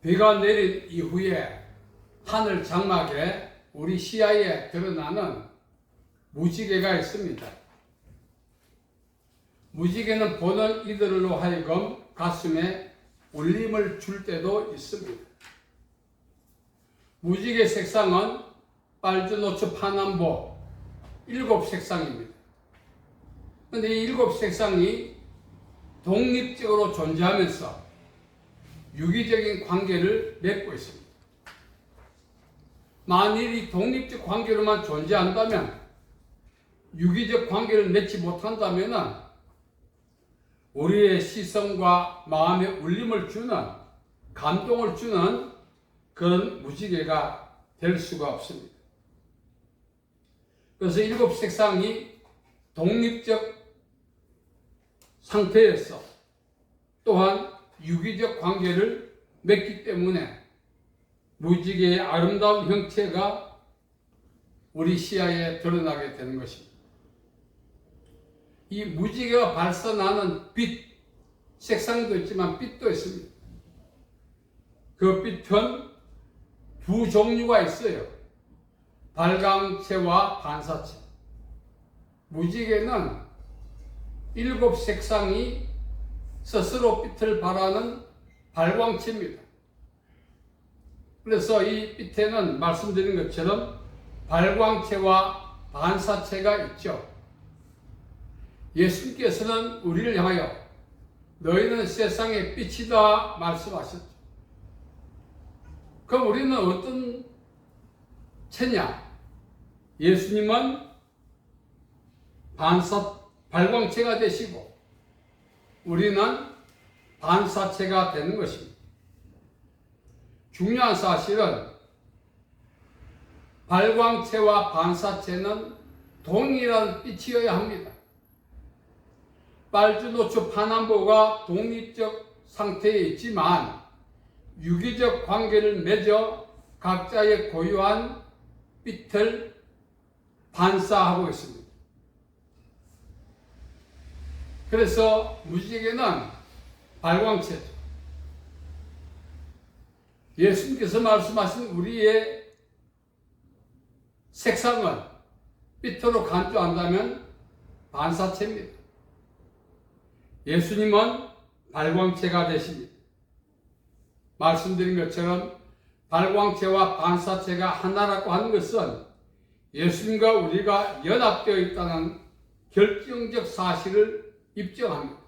비가 내린 이후에 하늘 장막에 우리 시야에 드러나는 무지개가 있습니다. 무지개는 보는 이들로 하여금 가슴에 울림을 줄 때도 있습니다. 무지개 색상은 빨주, 노초, 파남보 7색상입니다. 그런데 이 7색상이 독립적으로 존재하면서 유기적인 관계를 맺고 있습니다. 만일 이 독립적 관계로만 존재한다면, 유기적 관계를 맺지 못한다면 우리의 시선과 마음에 울림을 주는, 감동을 주는 그런 무지개가 될 수가 없습니다. 그래서 7색상이 독립적 상태에서 또한 유기적 관계를 맺기 때문에 무지개의 아름다운 형체가 우리 시야에 드러나게 되는 것입니다. 이 무지개가 발산하는 빛, 색상도 있지만 빛도 있습니다. 그 빛은 두 종류가 있어요. 발광체와 반사체. 무지개는 7색상이 스스로 빛을 발하는 발광체입니다. 그래서 이 빛에는 말씀드린 것처럼 발광체와 반사체가 있죠. 예수님께서는 우리를 향하여 너희는 세상의 빛이다 말씀하셨죠. 그럼 우리는 어떤 체냐? 예수님은 발광체가 되시고 우리는 반사체가 되는 것입니다. 중요한 사실은 발광체와 반사체는 동일한 빛이어야 합니다. 빨주, 노초, 파남보가 독립적 상태에 있지만 유기적 관계를 맺어 각자의 고유한 빛을 반사하고 있습니다. 그래서 무지개는 발광체죠. 예수님께서 말씀하신 우리의 색상은 빛으로 간주한다면 반사체입니다. 예수님은 발광체가 되십니다. 말씀드린 것처럼 발광체와 반사체가 하나라고 하는 것은 예수님과 우리가 연합되어 있다는 결정적 사실을 입증합니다.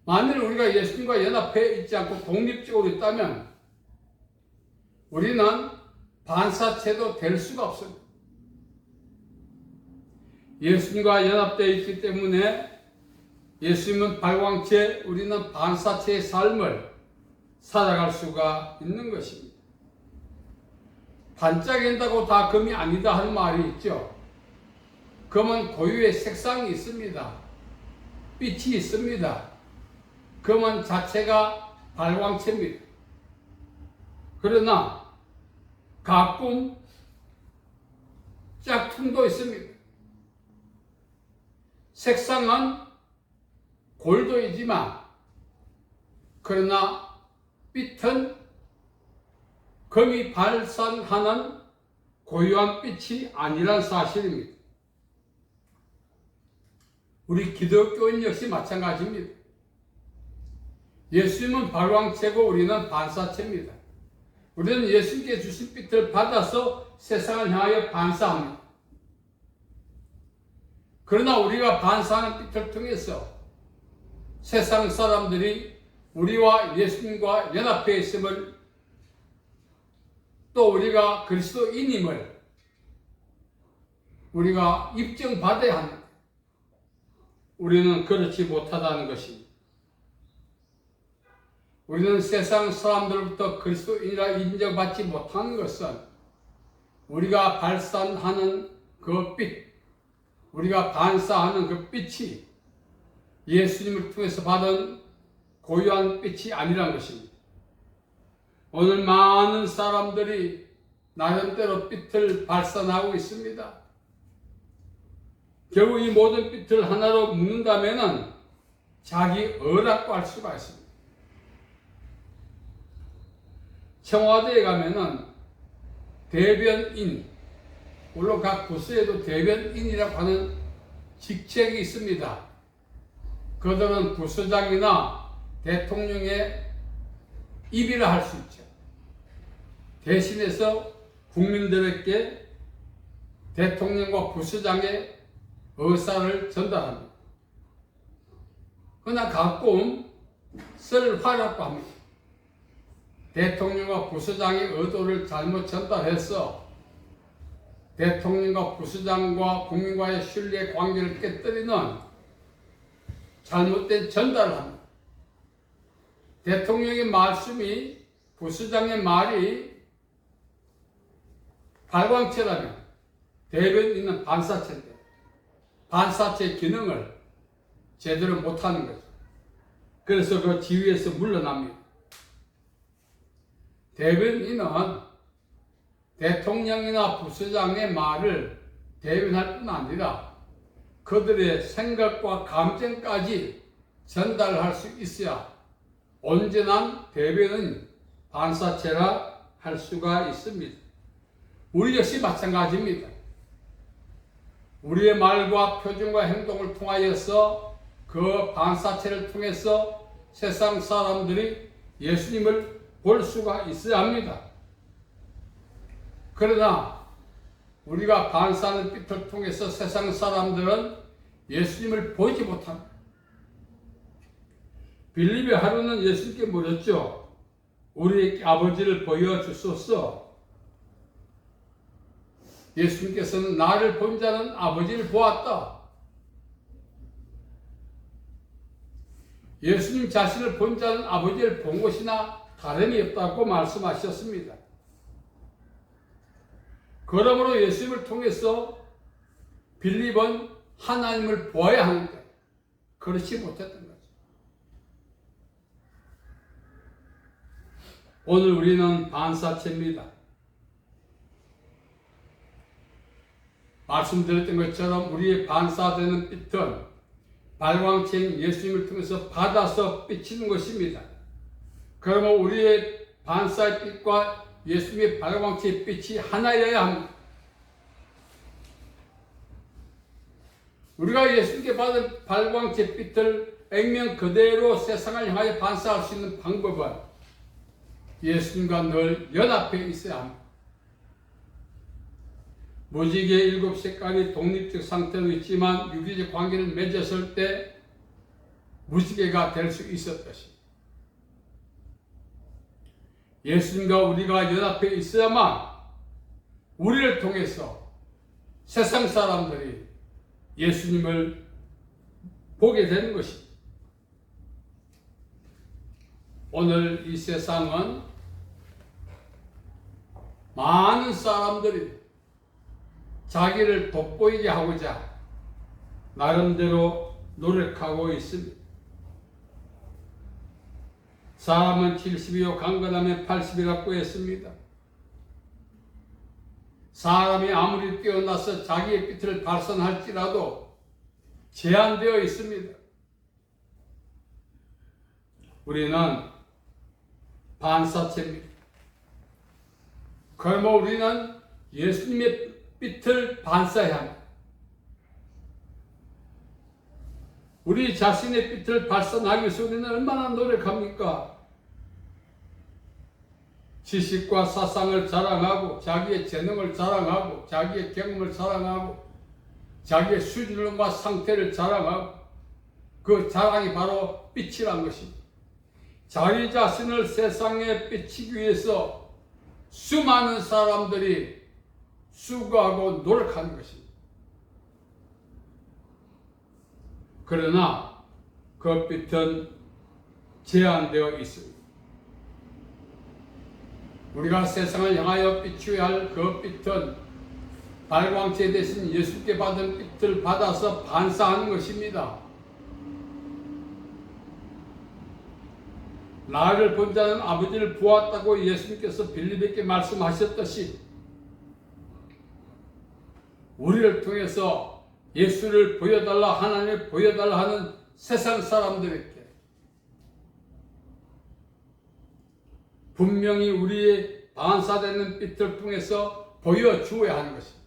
만일 우리가 예수님과 연합해 있지 않고 독립적으로 있다면 우리는 반사체도 될 수가 없습니다. 예수님과 연합되어 있기 때문에 예수님은 발광체, 우리는 반사체의 삶을 살아갈 수가 있는 것입니다. 반짝인다고 다 금이 아니다 하는 말이 있죠. 금은 고유의 색상이 있습니다. 빛이 있습니다. 금은 자체가 발광체입니다. 그러나 가끔 짝퉁도 있습니다. 색상은 골도이지만 그러나 빛은 금이 발산하는 고유한 빛이 아니란 사실입니다. 우리 기독교인 역시 마찬가지입니다. 예수님은 발광체고 우리는 반사체입니다. 우리는 예수님께 주신 빛을 받아서 세상을 향하여 반사합니다. 그러나 우리가 반사하는 빛을 통해서 세상 사람들이 우리와 예수님과 연합해 있음을, 또 우리가 그리스도인임을 우리가 입증받아야 합니다. 우리는 그렇지 못하다는 것입니다. 우리는 세상 사람들로부터 그리스도인이라 인정받지 못하는 것은 우리가 발산하는 그 빛, 우리가 반사하는 그 빛이 예수님을 통해서 받은 고유한 빛이 아니란 것입니다. 오늘 많은 사람들이 나름대로 빛을 발산하고 있습니다. 결국 이 모든 빛을 하나로 묶는다면 자기 어라고 할 수가 있습니다. 청와대에 가면은 대변인, 물론 각 부서에도 대변인이라고 하는 직책이 있습니다. 그들은 부서장이나 대통령의 입이라 할 수 있죠. 대신해서 국민들에게 대통령과 부서장의 의사를 전달합니다. 그러나 가끔 쓸 화라고 합니다. 대통령과 부서장의 의도를 잘못 전달해서 대통령과 부서장과 국민과의 신뢰 관계를 깨뜨리는 잘못된 전달을 합니다. 대통령의 말씀이 부서장의 말이 발광체라면 대변인은 반사체인데 반사체 기능을 제대로 못하는 거죠. 그래서 그 지위에서 물러납니다. 대변인은 대통령이나 부서장의 말을 대변할 뿐 아니라 그들의 생각과 감정까지 전달할 수 있어야 온전한 대변인 반사체라 할 수가 있습니다. 우리 역시 마찬가지입니다. 우리의 말과 표정과 행동을 통하여서 그 반사체를 통해서 세상 사람들이 예수님을 볼 수가 있어야 합니다. 그러나 우리가 반사하는 빛을 통해서 세상 사람들은 예수님을 보지 못합니다. 빌립의 하루는 예수님께 물었죠. 우리 아버지를 보여주소서. 예수님께서는 나를 본 자는 아버지를 보았다. 예수님 자신을 본 자는 아버지를 본 것이나 다름이 없다고 말씀하셨습니다. 그러므로 예수님을 통해서 빌립은 하나님을 보아야 하는데 그렇지 못했던 거죠. 오늘 우리는 반사체입니다. 말씀드렸던 것처럼 우리의 반사되는 빛은 발광체인 예수님을 통해서 받아서 비치는 것입니다. 그러면 우리의 반사의 빛과 예수님의 발광체의 빛이 하나여야 합니다. 우리가 예수님께 받은 발광체 빛을 액면 그대로 세상을 향하여 반사할 수 있는 방법은 예수님과 늘 연합해 있어야 합니다. 무지개 일곱 색깔이 독립적 상태로 있지만 유기적 관계를 맺었을 때 무지개가 될 수 있었듯이 예수님과 우리가 연합해 있어야만 우리를 통해서 세상 사람들이 예수님을 보게 되는 것입니다. 오늘 이 세상은 많은 사람들이 자기를 돋보이게 하고자 나름대로 노력하고 있습니다. 사람은 70이요 강건하면 80이라고 했습니다. 사람이 아무리 뛰어나서 자기의 빛을 발산할지라도 제한되어 있습니다. 우리는 반사체입니다. 그러므로 우리는 예수님의 빛을 반사해야 합니다. 우리 자신의 빛을 발산하기 위해서 우리는 얼마나 노력합니까? 지식과 사상을 자랑하고 자기의 재능을 자랑하고 자기의 경험을 자랑하고 자기의 수준과 상태를 자랑하고 그 자랑이 바로 빛이란 것입니다. 자기 자신을 세상에 비치기 위해서 수많은 사람들이 수고하고 노력하는 것입니다. 그러나 그 빛은 제한되어 있습니다. 우리가 세상을 향하여 비추어야 할 그 빛은 발광체 대신 예수께 받은 빛을 받아서 반사하는 것입니다. 나를 본 자는 아버지를 보았다고 예수님께서 빌립에게 말씀하셨듯이 우리를 통해서 예수를 보여달라, 하나님을 보여달라 하는 세상 사람들에게 분명히 우리의 반사되는 빛을 통해서 보여주어야 하는 것입니다.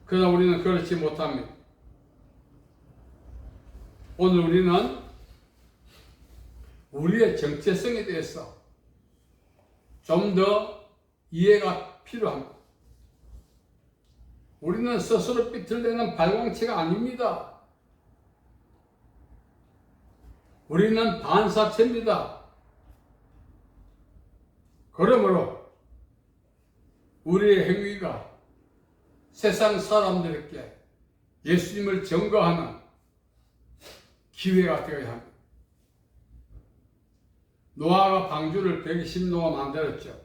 그러나 우리는 그렇지 못합니다. 오늘 우리는 우리의 정체성에 대해서 좀 더 이해가 필요합니다. 우리는 스스로 빛을 내는 발광체가 아닙니다. 우리는 반사체입니다. 그러므로 우리의 행위가 세상 사람들에게 예수님을 증거하는 기회가 되어야 합니다. 노아가 방주를 120년 동안 만들었죠.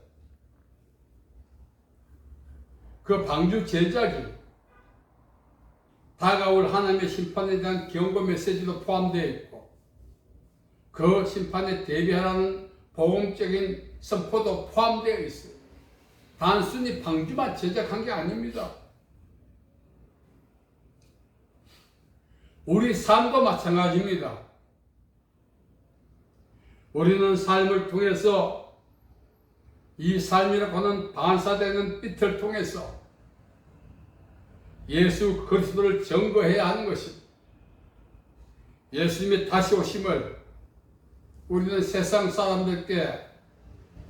그 방주 제작이 다가올 하나님의 심판에 대한 경고 메시지도 포함되어 있고, 그 심판에 대비하라는 복음적인 선포도 포함되어 있어요. 단순히 방주만 제작한 게 아닙니다. 우리 삶도 마찬가지입니다. 우리는 삶을 통해서 이 삶이라고 하는 반사되는 빛을 통해서 예수 그리스도를 증거해야 하는 것입니다. 예수님의 다시 오심을 우리는 세상 사람들께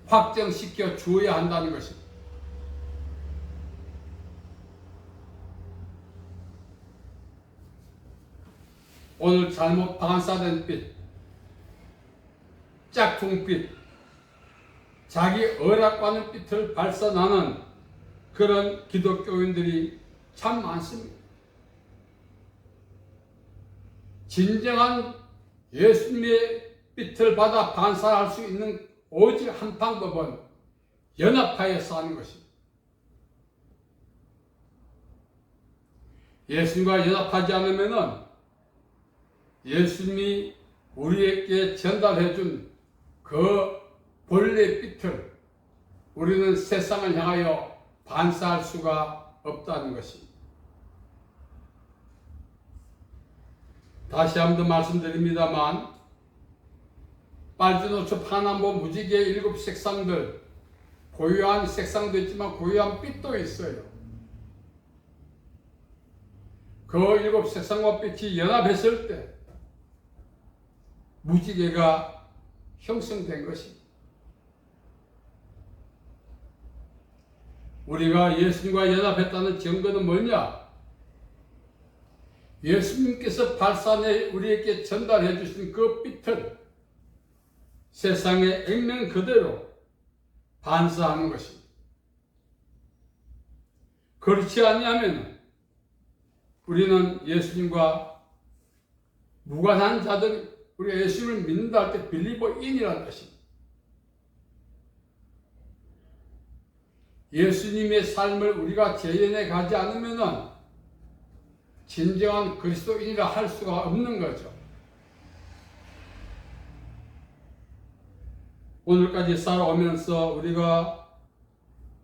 확정시켜 주어야 한다는 것입니다. 오늘 잘못 반사된 빛, 짝퉁빛, 자기 어락과는 빛을 발산하는 그런 기독교인들이 참 많습니다. 진정한 예수님의 빛을 받아 반사할 수 있는 오직 한 방법은 연합하여서 하는 것입니다. 예수님과 연합하지 않으면 예수님이 우리에게 전달해 준 그 본래의 빛을 우리는 세상을 향하여 반사할 수가 없다는 것입니다. 다시 한 번 말씀드립니다만, 빨주노초 파남보 무지개의 7 색상들, 고유한 색상도 있지만 고유한 빛도 있어요. 그 7 색상과 빛이 연합했을 때 무지개가 형성된 것입니다. 우리가 예수님과 연합했다는 증거는 뭐냐? 예수님께서 발산해 우리에게 전달해 주신 그 빛을 세상의 액면 그대로 반사하는 것입니다. 그렇지 아니하면 우리는 예수님과 무관한 자들, 우리가 예수님을 믿는다 할 때 빌리버인이라는 것입니다. 예수님의 삶을 우리가 재현해 가지 않으면 진정한 그리스도인이라 할 수가 없는 거죠. 오늘까지 살아오면서 우리가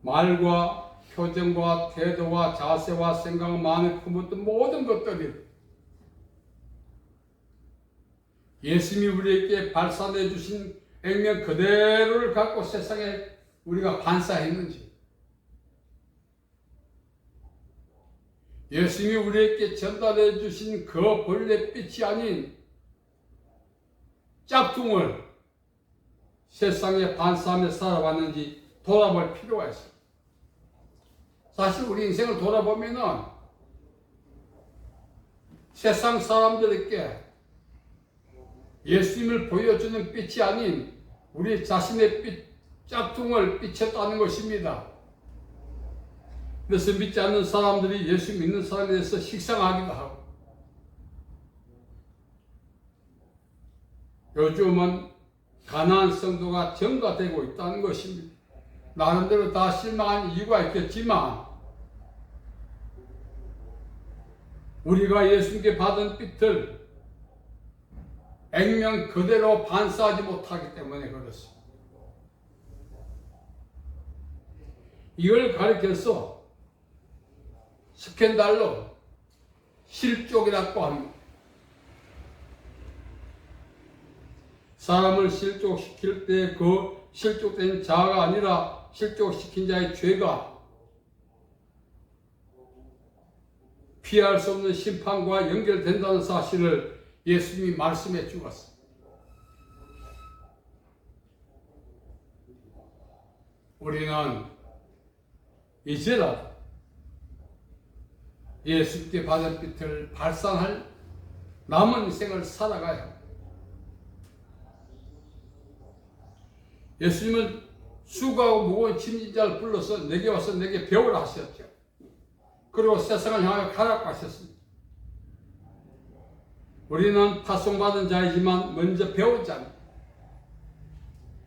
말과 표정과 태도와 자세와 생각, 마음에 품었던 모든 것들이 예수님이 우리에게 발산해 주신 액면 그대로를 갖고 세상에 우리가 반사했는지, 예수님이 우리에게 전달해 주신 그 본래 빛이 아닌 짝퉁을 세상에 반사하며 살아왔는지 돌아볼 필요가 있습니다. 사실 우리 인생을 돌아보면은 세상 사람들에게 예수님을 보여주는 빛이 아닌 우리 자신의 빛, 짝퉁을 비쳤다는 것입니다. 그래서 믿지 않는 사람들이 예수 믿는 사람에 대해서 식상하기도 하고, 요즘은 가난한 성도가 증가되고 있다는 것입니다. 나름대로 다 실망한 이유가 있겠지만, 우리가 예수님께 받은 빛을 액면 그대로 반사하지 못하기 때문에 그렇습니다. 이걸 가리켜서 스캔달로 실족이라고 합니다. 사람을 실족시킬 때 그 실족된 자가 아니라 실족시킨 자의 죄가 피할 수 없는 심판과 연결된다는 사실을 예수님이 말씀해 주었습니다. 우리는 이제라도 예수님께 받은 빛을 발산할 남은 인생을 살아가야 합니다. 예수님은 수고하고 무거운 짐진 자를 불러서 내게 와서 내게 배우라 하셨죠. 그리고 세상을 향하여 가라고 하셨습니다. 우리는 파송받은 자이지만 먼저 배운 자입니다.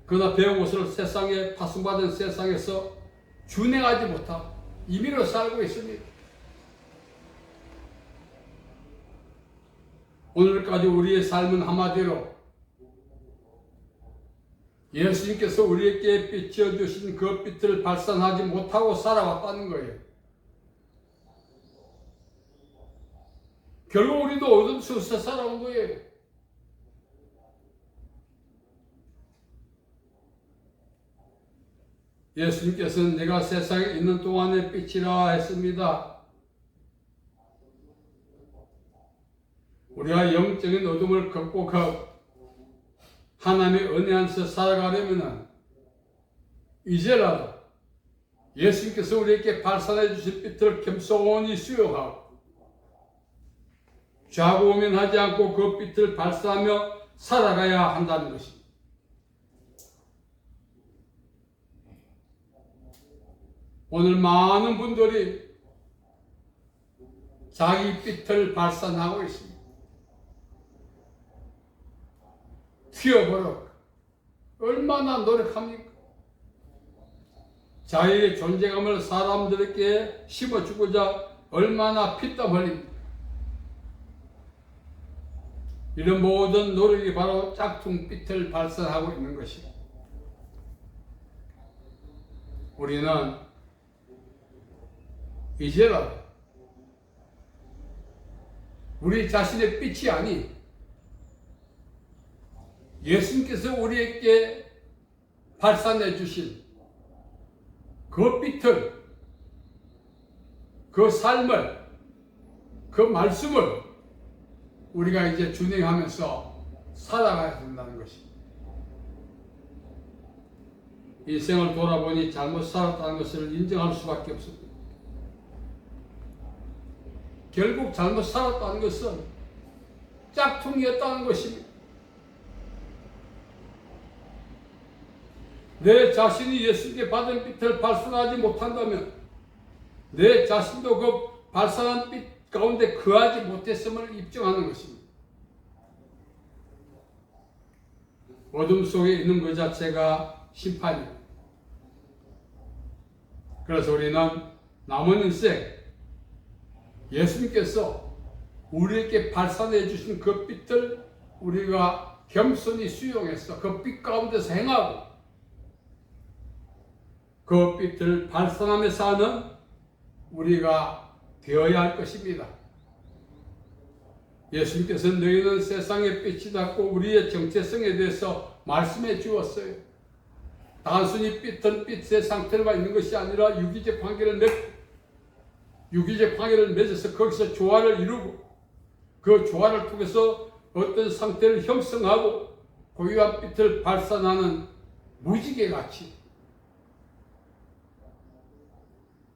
그러나 배운 것을 세상에 파송받은 세상에서 준행하지 못하고 임의로 살고 있습니다. 오늘까지 우리의 삶은 한마디로 예수님께서 우리에게 비춰주신 그 빛을 발산하지 못하고 살아왔다는 거예요. 결국 우리도 어둠 속에서 살아온 거예요. 예수님께서는 내가 세상에 있는 동안의 빛이라 했습니다. 우리가 영적인 어둠을 극복하고 하나님의 은혜 안에서 살아가려면 이제라도 예수님께서 우리에게 발산해 주신 빛을 겸손히 수용하고 좌고우면하지 않고 그 빛을 발산하며 살아가야 한다는 것입니다. 오늘 많은 분들이 자기 빛을 발산하고 있습니다. 튀어버려. 얼마나 노력합니까? 자기의 존재감을 사람들에게 심어주고자 얼마나 피땀 흘립니다. 이런 모든 노력이 바로 짝퉁빛을 발산하고 있는 것입니다. 우리는 이제라도 우리 자신의 빛이 아닌 예수님께서 우리에게 발산해 주신 그 빛을, 그 삶을, 그 말씀을 우리가 이제 준행하면서 살아가야 된다는 것입니다. 인생을 돌아보니 잘못 살았다는 것을 인정할 수밖에 없습니다. 결국 잘못 살았다는 것은 짝퉁이었다는 것입니다. 내 자신이 예수님께 받은 빛을 발산하지 못한다면 내 자신도 그 발산한 빛 가운데 거하지 못했음을 입증하는 것입니다. 어둠 속에 있는 것 자체가 심판입니다. 그래서 우리는 남은 인생 예수님께서 우리에게 발산해 주신 그 빛을 우리가 겸손히 수용해서 그 빛 가운데서 행하고 그 빛을 발산하며 사는 우리가 되어야 할 것입니다. 예수님께서는 너희는 세상의 빛이다고 우리의 정체성에 대해서 말씀해 주었어요. 단순히 빛은 빛의 상태가 있는 것이 아니라 유기적 관계를 맺어서 거기서 조화를 이루고 그 조화를 통해서 어떤 상태를 형성하고 고유한 빛을 발산하는 무지개 같이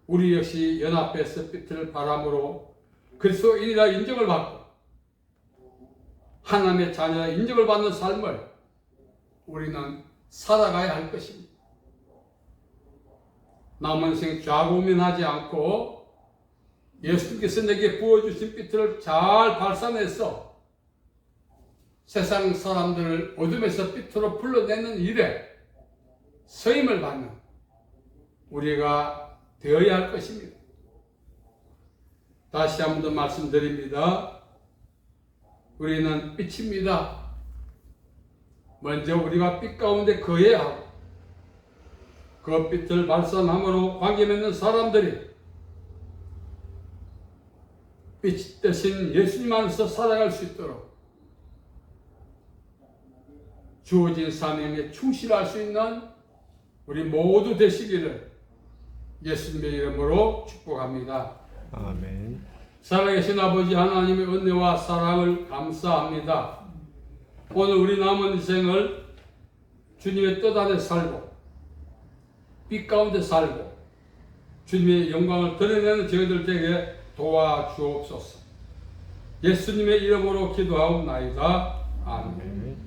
우리 역시 연합해서 빛을 바람으로 그리스도인이라 인정을 받고 하나님의 자녀라 인정을 받는 삶을 우리는 살아가야 할 것입니다. 남은 생 좌고우면하지 않고 예수님께서 내게 부어주신 빛을 잘 발산해서 세상 사람들을 어둠에서 빛으로 불러내는 일에 서임을 받는 우리가 되어야 할 것입니다. 다시 한 번 더 말씀드립니다. 우리는 빛입니다. 먼저 우리가 빛 가운데 거해야 하고 그 빛을 발산함으로 관계 맺는 사람들이 빛 대신 예수님 안에서 살아갈 수 있도록 주어진 사명에 충실할 수 있는 우리 모두 되시기를 예수님의 이름으로 축복합니다. 아멘. 살아계신 아버지 하나님의 은혜와 사랑을 감사합니다. 오늘 우리 남은 인생을 주님의 뜻 안에 살고 빛 가운데 살고 주님의 영광을 드러내는 저희들에게 도와주옵소서. 예수님의 이름으로 기도하옵나이다. 아멘.